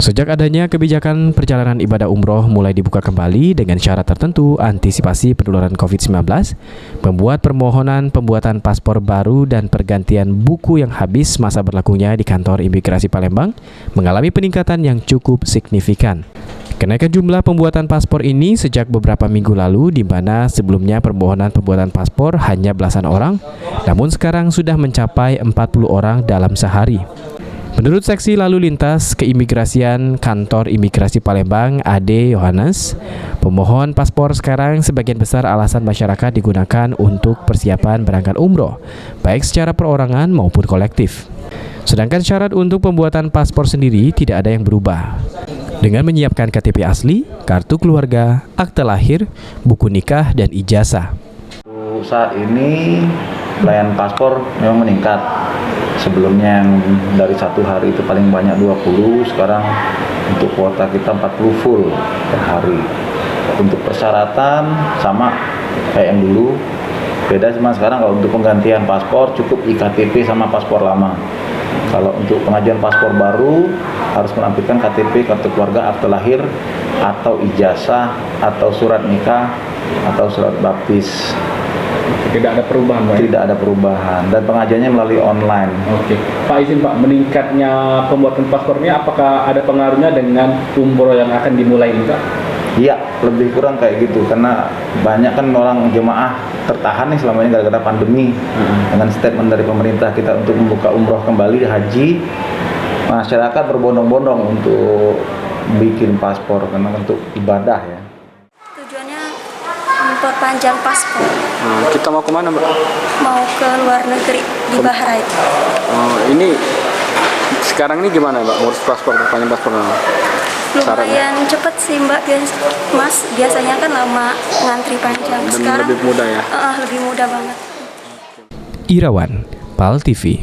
Sejak adanya kebijakan perjalanan ibadah umroh mulai dibuka kembali dengan syarat tertentu antisipasi penularan COVID-19, membuat permohonan pembuatan paspor baru dan pergantian buku yang habis masa berlakunya di kantor imigrasi Palembang mengalami peningkatan yang cukup signifikan. Kenaikan jumlah pembuatan paspor ini sejak beberapa minggu lalu, di mana sebelumnya permohonan pembuatan paspor hanya belasan orang, namun sekarang sudah mencapai 40 orang dalam sehari. Menurut Seksi Lalu Lintas Keimigrasian Kantor Imigrasi Palembang, Ade Yohanes, pemohon paspor sekarang sebagian besar alasan masyarakat digunakan untuk persiapan berangkat umroh, baik secara perorangan maupun kolektif. Sedangkan syarat untuk pembuatan paspor sendiri tidak ada yang berubah. Dengan menyiapkan KTP asli, kartu keluarga, akte lahir, buku nikah, dan ijazah. Saat ini pelayanan paspor memang meningkat. Sebelumnya yang dari satu hari itu paling banyak 20, sekarang untuk kuota kita 40 full per hari. Untuk persyaratan sama kayak yang dulu, beda cuma sekarang kalau untuk penggantian paspor cukup iktp sama paspor lama. Kalau untuk pengajuan paspor baru harus menampilkan KTP, kartu keluarga, akte lahir, atau ijazah, atau surat nikah, atau surat baptis. Tidak ada perubahan, Pak? Tidak ada perubahan, dan pengajuannya melalui online. Oke, Pak, izin Pak, meningkatnya pembuatan paspor ini apakah ada pengaruhnya dengan umroh yang akan dimulai ini, Pak? Iya, lebih kurang kayak gitu, karena banyak kan orang jemaah tertahan nih selama ini gara-gara pandemi. Dengan statement dari pemerintah kita untuk membuka umroh kembali, haji, masyarakat berbondong-bondong untuk bikin paspor karena untuk ibadah ya. Tujuannya memperpanjang paspor. Kita mau kemana, Mbak? Mau ke luar negeri, di Bahrain. Ini sekarang ini gimana, Mbak? Ngurus paspor, perpanjang paspor? Lumayan cepet sih, Mbak. Mas, biasanya kan lama ngantri panjang. Dan sekarang lebih mudah ya? Lebih mudah banget. Irawan, PAL TV.